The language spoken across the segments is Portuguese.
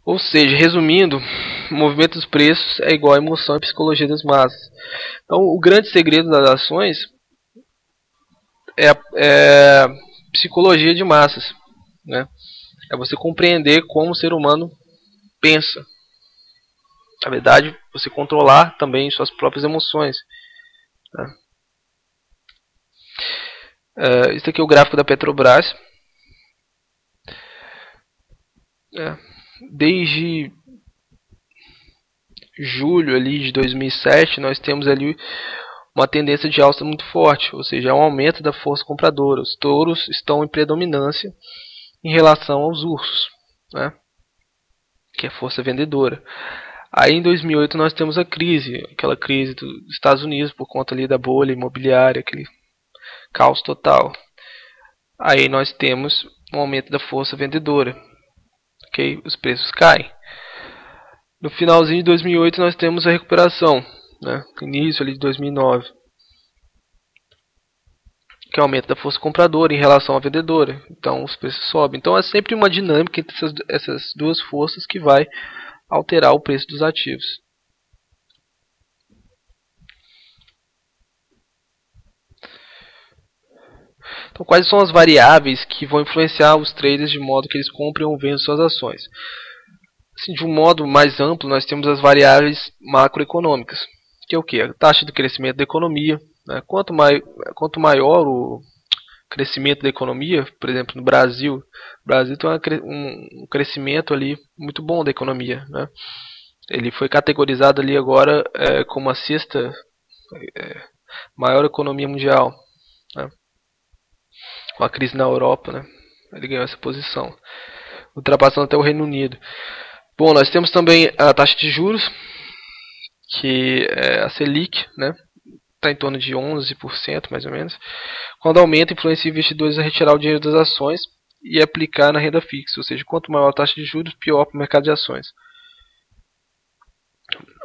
Ou seja, resumindo, o movimento dos preços é igual à emoção e psicologia das massas. Então, o grande segredo das ações é a psicologia de massas, né? É você compreender como o ser humano pensa. Na verdade, você controlar também suas próprias emoções, né? Isso aqui é o gráfico da Petrobras. Desde julho ali de 2007, nós temos ali uma tendência de alta muito forte, ou seja, um aumento da força compradora. Os touros estão em predominância em relação aos ursos, né? Que é a força vendedora. Aí em 2008 nós temos a crise, aquela crise dos Estados Unidos por conta ali da bolha imobiliária, aquele caos total. Aí nós temos um aumento da força vendedora, ok? Os preços caem. No finalzinho de 2008 nós temos a recuperação, né? Início ali de 2009, que é o aumento da força compradora em relação à vendedora. Então os preços sobem. Então é sempre uma dinâmica entre essas duas forças que vai alterar o preço dos ativos. Então, quais são as variáveis que vão influenciar os traders de modo que eles comprem ou vendam suas ações? Assim, de um modo mais amplo, nós temos as variáveis macroeconômicas, que é o que? A taxa de crescimento da economia, né? Quanto maior o crescimento da economia, por exemplo, no Brasil, o Brasil tem um crescimento ali muito bom da economia, né? Ele foi categorizado ali agora como a sexta maior economia mundial, né? Com a crise na Europa, né? Ele ganhou essa posição, ultrapassando até o Reino Unido. Bom, nós temos também a taxa de juros, que é a Selic, né? Está em torno de 11% mais ou menos. Quando aumenta, influencia investidores a retirar o dinheiro das ações e aplicar na renda fixa, ou seja, quanto maior a taxa de juros, pior para o mercado de ações.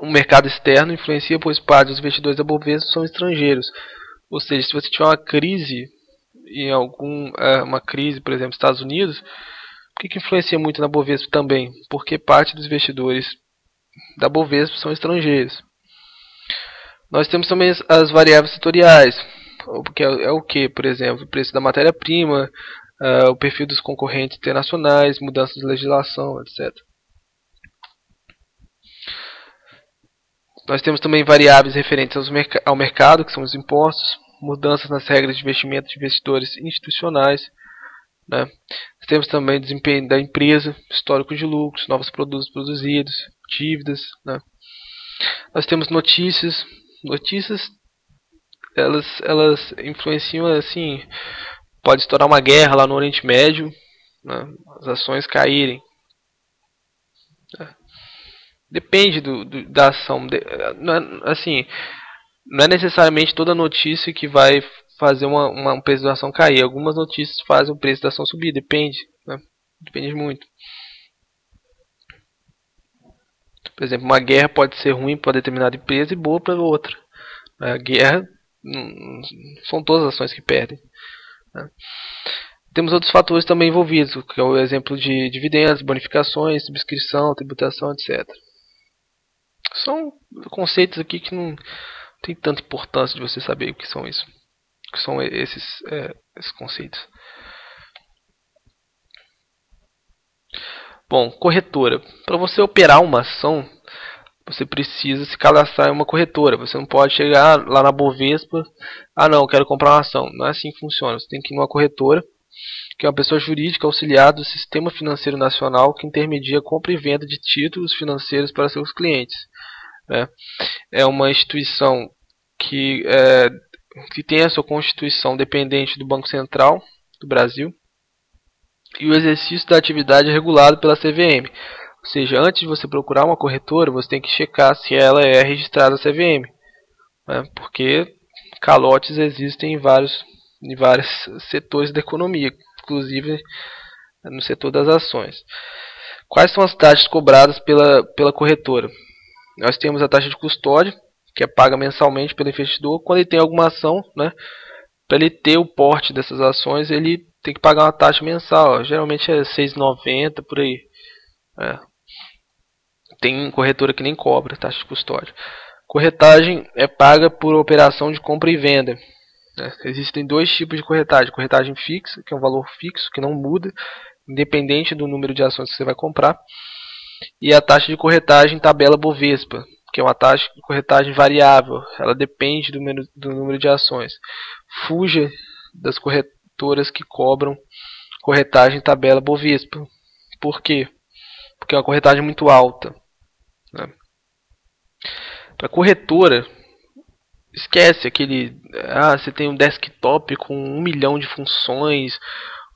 O mercado externo influencia, pois parte dos investidores da Bovespa são estrangeiros. Ou seja, se você tiver uma crise uma crise, por exemplo, nos Estados Unidos, por que influencia muito na Bovespa também? Porque parte dos investidores da Bovespa são estrangeiros. Nós temos também as variáveis setoriais, que é o que, por exemplo, o preço da matéria-prima, o perfil dos concorrentes internacionais, mudanças de legislação, etc. Nós temos também variáveis referentes ao mercado, que são os impostos, mudanças nas regras de investimento de investidores institucionais, né? Temos também o desempenho da empresa, histórico de lucros, novos produtos produzidos, dívidas, né? Nós temos notícias. Notícias, elas influenciam assim, pode estourar uma guerra lá no Oriente Médio, né? As ações caírem. Depende da ação. Não é necessariamente toda notícia que vai fazer um preço da ação cair. Algumas notícias fazem o preço da ação subir. Depende, né? Depende muito. Por exemplo, uma guerra pode ser ruim para determinada empresa e boa para outra. A guerra são todas as ações que perdem, né? Temos outros fatores também envolvidos, que é o exemplo de dividendos, bonificações, subscrição, tributação, etc. São conceitos aqui que não tem tanta importância de você saber o que são isso. O que são esses conceitos. Bom, corretora. Para você operar uma ação, você precisa se cadastrar em uma corretora. Você não pode chegar lá na Bovespa, não, quero comprar uma ação. Não é assim que funciona. Você tem que ir numa corretora, que é uma pessoa jurídica auxiliar do Sistema Financeiro Nacional, que intermedia a compra e venda de títulos financeiros para seus clientes, né? É uma instituição que tem a sua constituição dependente do Banco Central do Brasil, e o exercício da atividade é regulado pela CVM. Ou seja, antes de você procurar uma corretora, você tem que checar se ela é registrada na CVM, né? Porque calotes existem em vários setores da economia, inclusive no setor das ações. Quais são as taxas cobradas pela corretora? Nós temos a taxa de custódia, que é paga mensalmente pelo investidor. Quando ele tem alguma ação, né, para ele ter o porte dessas ações, ele tem que pagar uma taxa mensal. Geralmente é R$ 6,90 por aí. Tem corretora que nem cobra taxa de custódia. Corretagem é paga por operação de compra e venda. Existem dois tipos de corretagem. Corretagem fixa, que é um valor fixo, que não muda, independente do número de ações que você vai comprar. E a taxa de corretagem tabela Bovespa, que é uma taxa de corretagem variável. Ela depende do número de ações. Fuja das corretoras que cobram corretagem tabela Bovespa. Por quê? Porque é uma corretagem muito alta. Para corretora, esquece aquele... você tem um desktop com 1 milhão de funções,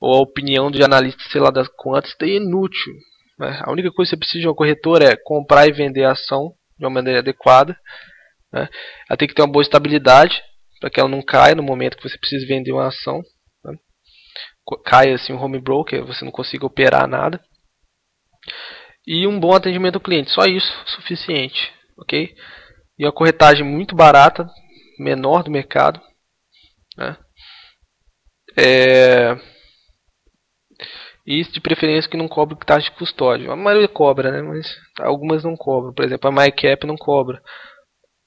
ou a opinião de analista, sei lá das quantas. Isso daí é inútil. A única coisa que você precisa de uma corretora é comprar e vender a ação de uma maneira adequada. Ela tem que ter uma boa estabilidade, para que ela não caia no momento que você precisa vender uma ação. Caia assim o home broker, você não consiga operar nada. E um bom atendimento ao cliente, só isso, suficiente. Ok? E uma corretagem muito barata, menor do mercado. E de preferência que não cobre taxa de custódia. A maioria cobra, né? Mas algumas não cobram. Por exemplo, a MyCap não cobra.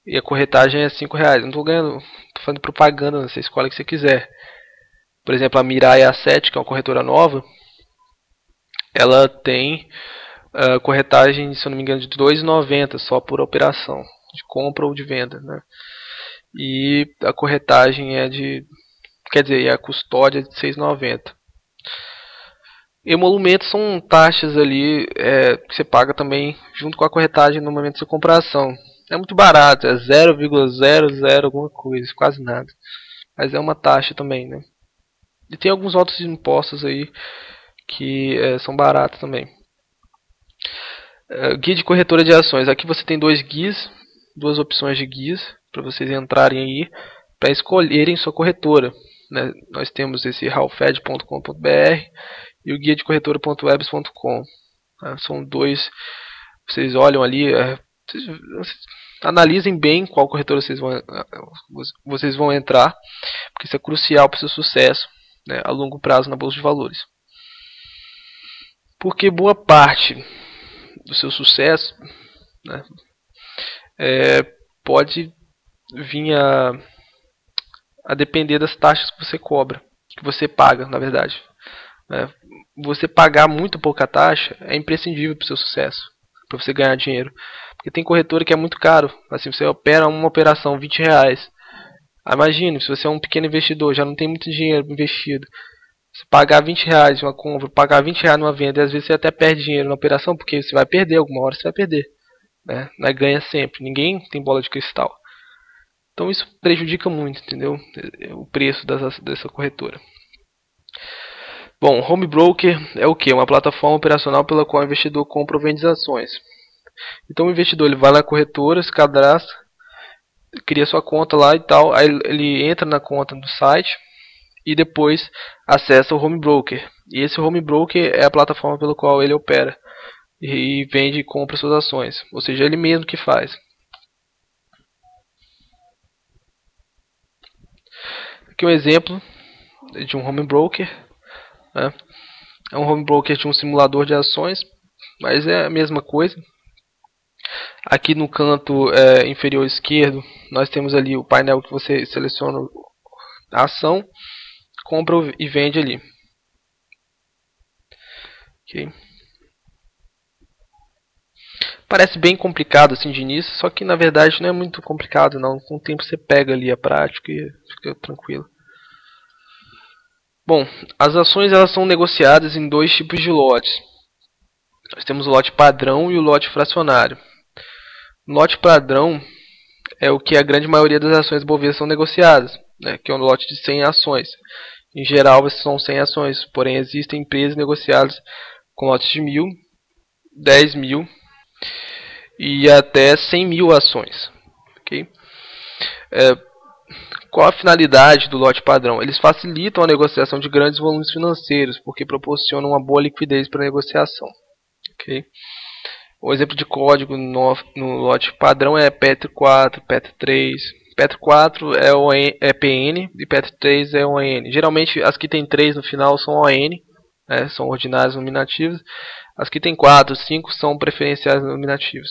E a corretagem é R$5. Não estou ganhando, estou fazendo propaganda, você escolhe o que você quiser. Por exemplo, a Mirai A7, que é uma corretora nova, ela tem corretagem, se eu não me engano, de R$2,90 só por operação, de compra ou de venda, né? E a corretagem é de, quer dizer, a custódia é de R$6,90. Emolumentos são taxas ali que você paga também junto com a corretagem no momento de você comprar a ação. É muito barato, é 0,00 alguma coisa, quase nada. Mas é uma taxa também, né? E tem alguns outros impostos aí que são baratos também. Guia de corretora de ações. Aqui você tem duas opções de guias para vocês entrarem aí para escolherem sua corretora. Né? Nós temos esse howfed.com.br e o guia de corretora.webs.com. São dois. Vocês olham ali, vocês analisem bem qual corretora vocês vão entrar, porque isso é crucial para o seu sucesso, né, a longo prazo na bolsa de valores. Porque boa parte do seu sucesso, né, pode vir a depender das taxas que você cobra, que você paga, na verdade. Você pagar muito pouca taxa é imprescindível para o seu sucesso, para você ganhar dinheiro. Porque tem corretora que é muito caro. Assim, você opera uma operação R$20. Imagine, se você é um pequeno investidor, já não tem muito dinheiro investido. Você pagar R$20 uma compra, pagar R$20 numa venda, e às vezes você até perde dinheiro na operação, porque você vai perder, alguma hora você vai perder. Né? Não é ganha sempre, ninguém tem bola de cristal. Então isso prejudica muito, entendeu? O preço dessa corretora. Bom, home broker é o que? Uma plataforma operacional pela qual o investidor compra ou vende ações. Então o investidor ele vai na corretora, se cadastra, cria sua conta lá e tal, aí ele entra na conta do site e depois acessa o home broker. E esse home broker é a plataforma pela qual ele opera e vende e compra suas ações, ou seja, ele mesmo que faz. Aqui um exemplo de um home broker. É um home broker de um simulador de ações, mas é a mesma coisa. Aqui no canto inferior esquerdo nós temos ali o painel que você seleciona a ação, compra e vende ali. Okay. Parece bem complicado assim de início, só que na verdade não é muito complicado não. Com o tempo você pega ali a prática e fica tranquilo. Bom, as ações elas são negociadas em dois tipos de lotes. Nós temos o lote padrão e o lote fracionário. O lote padrão é o que a grande maioria das ações Bovespa são negociadas, né, que é um lote de 100 ações. Em geral são 100 ações, porém existem empresas negociadas com lotes de 1.000, 10.000 e até 100.000 ações. Okay? Qual a finalidade do lote padrão? Eles facilitam a negociação de grandes volumes financeiros, porque proporcionam uma boa liquidez para a negociação. Okay? O exemplo de código no lote padrão é PET4, PET3. PET4 é PN e PET3 é ON. Geralmente as que tem 3 no final são ON, né, são ordinárias nominativas. As que tem 4, 5 são preferenciais nominativas.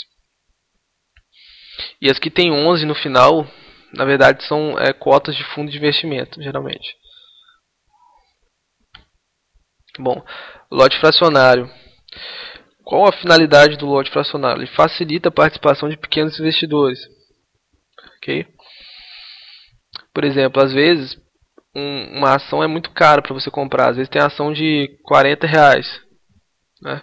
E as que tem 11 no final, na verdade, são cotas de fundo de investimento, geralmente. Bom, lote fracionário. Qual a finalidade do lote fracionário? Ele facilita a participação de pequenos investidores. Ok? Por exemplo, às vezes uma ação é muito cara para você comprar. Às vezes tem ação de R$40, né?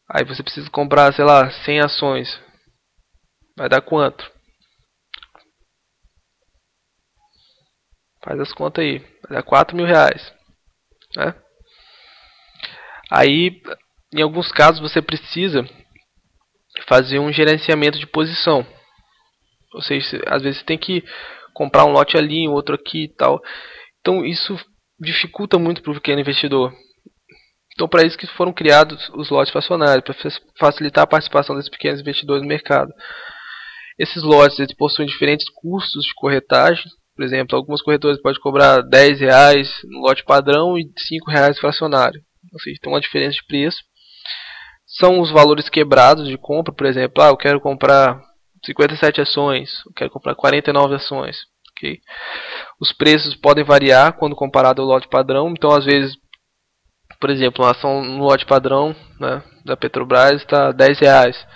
Aí você precisa comprar, sei lá, 100 ações. Vai dar quanto? Faz as contas aí. Vai dar R$4.000, né? Aí, em alguns casos, você precisa fazer um gerenciamento de posição. Ou seja, às vezes você tem que comprar um lote ali, um outro aqui e tal. Então isso dificulta muito para o pequeno investidor. Então para isso que foram criados os lotes fracionários, para facilitar a participação desses pequenos investidores no mercado. Esses lotes eles possuem diferentes custos de corretagem. Por exemplo, algumas corretoras podem cobrar R$10 no lote padrão e R$5 fracionário. Ou seja, tem uma diferença de preço. São os valores quebrados de compra. Por exemplo, eu quero comprar 57 ações, eu quero comprar 49 ações. Okay? Os preços podem variar quando comparado ao lote padrão. Então, às vezes, por exemplo, uma ação no lote padrão, né, da Petrobras está R$10.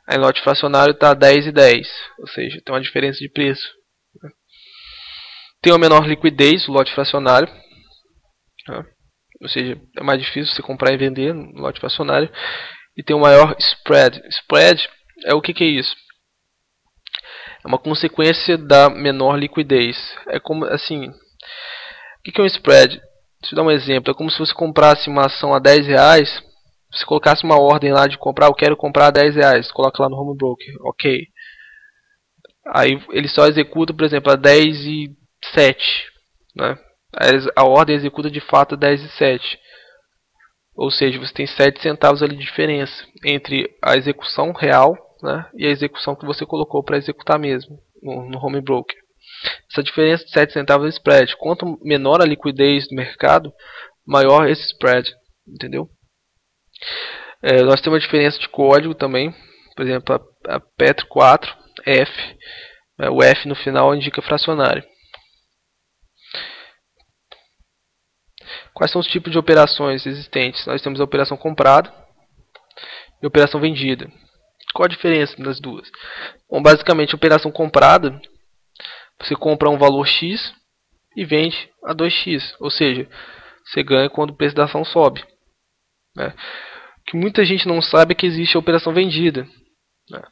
Aí no lote fracionário está R$10,10. Ou seja, tem uma diferença de preço. Tem uma menor liquidez o lote fracionário. Né? Ou seja, é mais difícil você comprar e vender no lote fracionário. E tem um maior spread. Spread é o que é isso? É uma consequência da menor liquidez. É como assim, o que é um spread? Deixa eu dar um exemplo. É como se você comprasse uma ação a R$10, você colocasse uma ordem lá de comprar, eu quero comprar a R$10, coloca lá no home broker, ok. Aí ele só executa, por exemplo, a 10,07, né? Aí a ordem executa de fato a 10,07. Ou seja, você tem 7 centavos ali de diferença entre a execução real, né, e a execução que você colocou para executar mesmo no home broker. Essa diferença de 7 centavos é spread. Quanto menor a liquidez do mercado, maior esse spread. Entendeu? Nós temos uma diferença de código também. Por exemplo, a Petro 4, F. O F no final indica fracionário. Quais são os tipos de operações existentes? Nós temos a operação comprada e a operação vendida. Qual a diferença das duas? Bom, basicamente, a operação comprada, você compra um valor X e vende a 2x. Ou seja, você ganha quando o preço da ação sobe. Né? O que muita gente não sabe é que existe a operação vendida, né?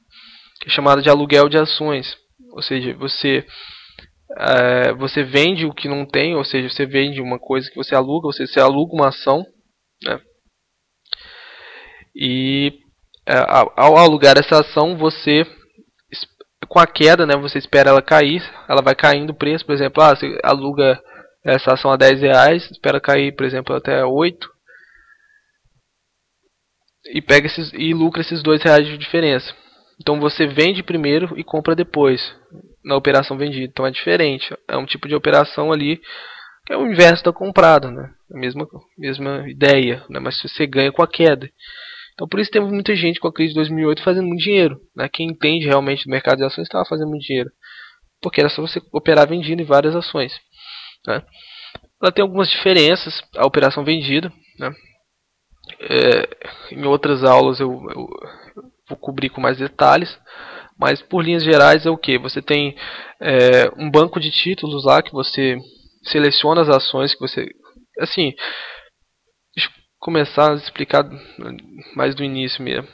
Que é chamada de aluguel de ações. Ou seja, você vende o que não tem, ou seja, você vende uma coisa que você aluga, ou seja, você aluga uma ação, né? E ao alugar essa ação, você, com a queda, né, você espera ela cair, ela vai caindo o preço. Por exemplo, você aluga essa ação a R$10, espera cair, por exemplo, até 8 e lucra esses R$2 de diferença. Então você vende primeiro e compra depois, na operação vendida. Então é diferente, é um tipo de operação ali que é o inverso da comprada, né? A mesma ideia, né? Mas você ganha com a queda. Então por isso temos muita gente com a crise de 2008 fazendo muito dinheiro, né? Quem entende realmente do mercado de ações estava fazendo muito dinheiro, porque era só você operar vendendo em várias ações, né? Ela tem algumas diferenças, a operação vendida, né? Em outras aulas eu vou cobrir com mais detalhes, mas por linhas gerais é o que? Você tem um banco de títulos lá que você seleciona as ações que você... Assim, deixa eu começar a explicar mais do início mesmo.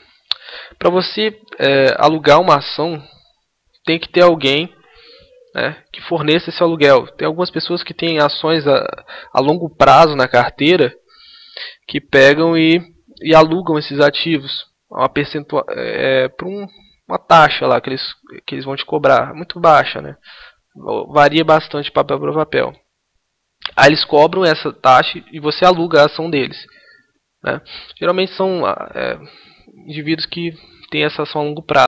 Para você alugar uma ação, tem que ter alguém, né, que forneça esse aluguel. Tem algumas pessoas que têm ações a longo prazo na carteira, que pegam e alugam esses ativos uma percentual, por uma taxa lá que eles vão te cobrar, muito baixa, né? Varia bastante de papel para papel. Aí eles cobram essa taxa e você aluga a ação deles, né? Geralmente são indivíduos que têm essa ação a longo prazo.